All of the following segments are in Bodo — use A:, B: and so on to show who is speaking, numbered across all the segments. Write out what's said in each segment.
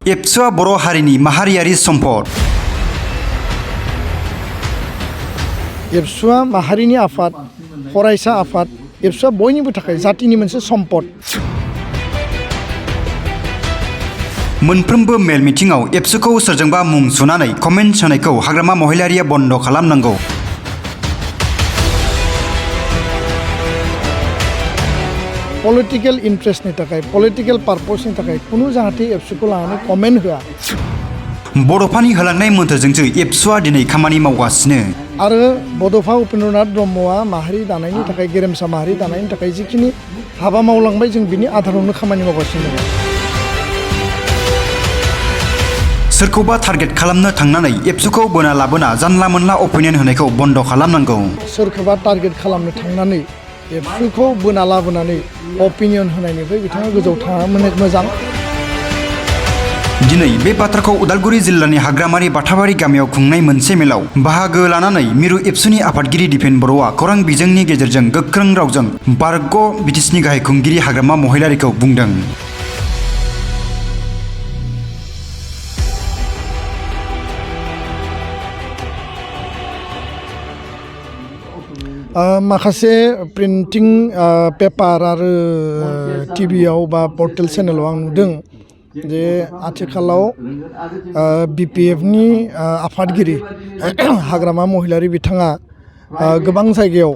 A: एबसुआ बर' हारिनि माहारियारि सम्पद।
B: एबसुआ माहारिनि आफाद, फरायसा आफाद, एबसुआ बयनिबो थाखाय जातिनि मोनसे सम्पद।
A: मोनफ्रोमबो मेल मिटिंआव एबसुखौ सोरजोंबा मुं सुनानै कमेन्ट होनायखौ हाग्रामा महिलारिया बन्द खालामनांगौ।
B: पलिटिकल इन्ट्रेस्टनि थाखाय, पलिटिकल पार्पसनि थाखाय कुनु जाहाथे एबसुखौ लानानै कमेन्ट होआ।
A: बड'फानि होलांनाय मोन्थोरजोंसो एबसुआ दिनै खामानि मावगासिनो।
B: आरो बड'फा उपेन्द्रनाथ ब्रह्मआ माहारि दानायनि थाखाय, गेरेमसा माहारि दानायनि थाखाय जिखिनि हाबा मावलांबाय, जों बिनि आधारावनो खामानि मावगासिनो दङ।
A: सोरखौबा टार्गेट खालामनो थांनानै एबसुखौ बोना लाबोना जानला मोनला अपिनियन होनायखौ बन्द खालामनांगौ।
B: सोरखौबा टार्गेट खालामनो थांनानै एबसुखौ बोना लाबोनानै अपिनियन होनायनिफ्राय बिथाङा गोजौआव थाङा मोजां।
A: दिनै बे बाथ्राखौ उदालगुरि जिल्लानि हाग्रामारि बाथाबारि गामियाव खुंनाय मोनसे मेलाव बाहागो लानानै मिरु एबसुनि आफादगिरि दिपेन बर'आ खौरां बिजोंनि गेजेरजों गोख्रों रावजों बारग' बिटिसिनि गाहाय खुंगिरि हाग्रामा महिलारिखौ बुंदों।
B: माखासे प्रिन्टिं पेपार आरो टिभियाव बा पर्टेल चेनेलाव आं नुदों जे आथिखालाव बिपिएफनि आफादगिरि हाग्रामा महिलारि बिथाङा गोबां जायगायाव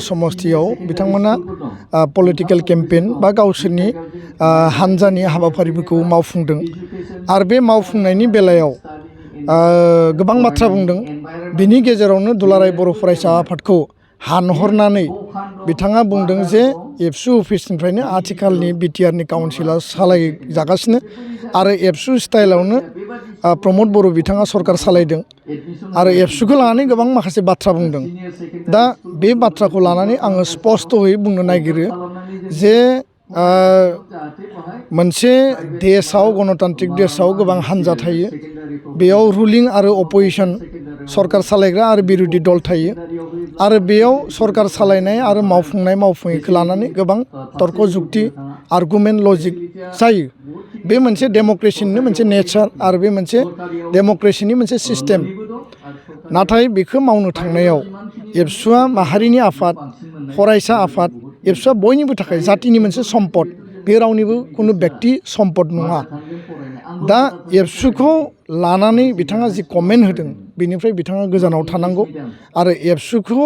B: समस्थियाव बिथांमोना पलिटिकेल केम्पेइन बा गावसोरनि हान्जानि हाबाफारिफोरखौ मावफुंदों। आरो बे मावफुंनायनि बेलायाव गोबां बाथ्रा बुंदों। बिनि गेजेरावनो दुलाराय बर' फरायसा आफादखौ हानहरनानै बिथाङा बुंदों जे एबसु अफिसनिफ्रायनो आथिखालनि बिटिआरनि काउन्सिला सालायजागासिनो आरो एबसु स्टाइलावनो प्रमद बर' बिथाङा सरकार सालायदों आरो एबसुखौ लानानै गोबां माखासे बाथ्रा बुंदों। दा बे बाथ्राखौ लानानै आङो स्पस्त'यै बुंनो नागिरो जे मोनसे देशआव, गणतान्त्रिक देशआव गोबां हान्जा थायो। बेयाव रुलिं आरो अपोजिसन, सरकार सालायग्रा आरो बिरोधि दल थायो। आरो बेयाव सरकार सालायनाय आरो मावफुङैखौ लानानै गोबां तर्क जुक्ति, आर्गुमेन्ट, लजिक जायो। बे मोनसे डेम'क्रेसिनिनो मोनसे नेचार आरो बे मोनसे डेम'क्रेसिनि मोनसे सिस्टेम। नाथाय बेखौ मावनो थांनायाव एबसुआ माहारिनि आफाद, फरायसा आफाद, एबसुआ बयनिबो थाखाय जातिनि मोनसे सम्पद। बे रावनिबो कुनु बेक्ति सम्पद नङा। दा एबसुखौ लानानै बिथाङा जि कमेन्ट होदों, बेनिफ्राय बिथाङा गोजानाव थानांगौ। आरो एबसुखौ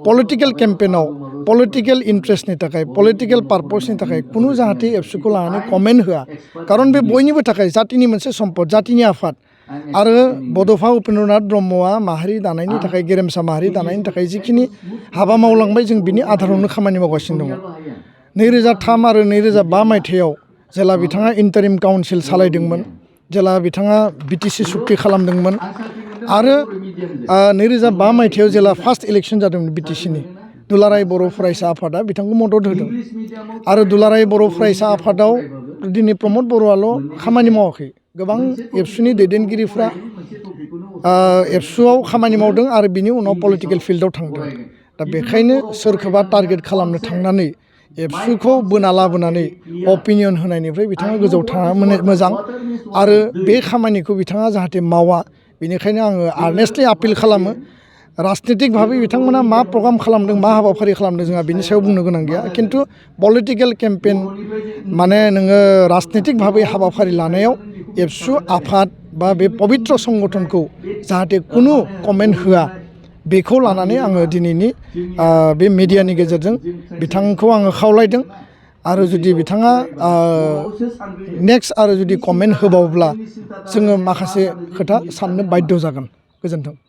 B: पलिटिकेल केम्पेइनाव, पलिटिकेल इन्ट्रेस्टनि थाखाय, पलिटिकेल पार्पसनि थाखाय कुनु जाहाथे एबसुखौ लानानै कमेन्ट होआ। खारन बे बयनिबो थाखाय जातिनि मोनसे सम्पद, जातिनि आफाद। आरो बड'फा उपेन्द्रनाथ ब्रह्मआ माहारि दानायनि थाखाय, गेरेमसा माहारि दानायनि थाखाय जिखिनि हाबा मावलांबाय, जों बिनि आधारावनो खामानि मावगासिनो दङ। 2003 आरो 2005 मायथाइयाव जेला बिथाङा इन्टारिम काउन्सिल सालायदोंमोन, जेला बिथाङा बिटिसि सुक्ति खालामदोंमोन आरो 2005 मायथाइयाव जेला फार्स्ट इलेक्सन जादोंमोन बिटिसिनि, दुलाराय बर' फरायसा आफादा बिथांखौ मदद होदों। आरो दुलाराय बर' फरायसा आफादाव दिनै प्रमद बर'आल' खामानि मावाखै, गोबां एबसुनि दैदेनगिरिफ्रा एबसुआव खामानि मावदों आरो बिनि उनाव पलिटिकेल फिल्डआव थांदों। दा बेखायनो सोरखौबा टार्गेट खालामनो थांनानै एबसुखौ बोना लाबोनानै अपिनियन होनायनिफ्राय बिथाङा गोजौआव थाङा मोजां। आरो बे खामानिखौ बिथाङा जाहाथे मावा, बेनिखायनो आङो आर्नेस्टलि आपिल खालामो। राजनितिक भाबै बिथांमोना मा प्रग्राम खालामदों, मा हाबाफारि खालामदों, जोंहा बिनि सायाव बुंनो गोनां गैया। खिन्थु पलिटिकेल केम्पेइन माने नोङो राजनितिक भाबै हाबाफारि लानायाव एबसु आफाद बा बे पबित्र संगठनखौ जाहाथे कुनु कमेन्ट होआ, बेखौ लानानै आङो दिनैनि बे मिडियानि गेजेरजों बिथांखौ आङो खावलायदों। आरो जुदि बिथाङा नेक्स्ट आरो जुदि कमेन्ट होबावब्ला जोङो माखासे खोथा साननो बाध्य जागोन। गोजोन्थों।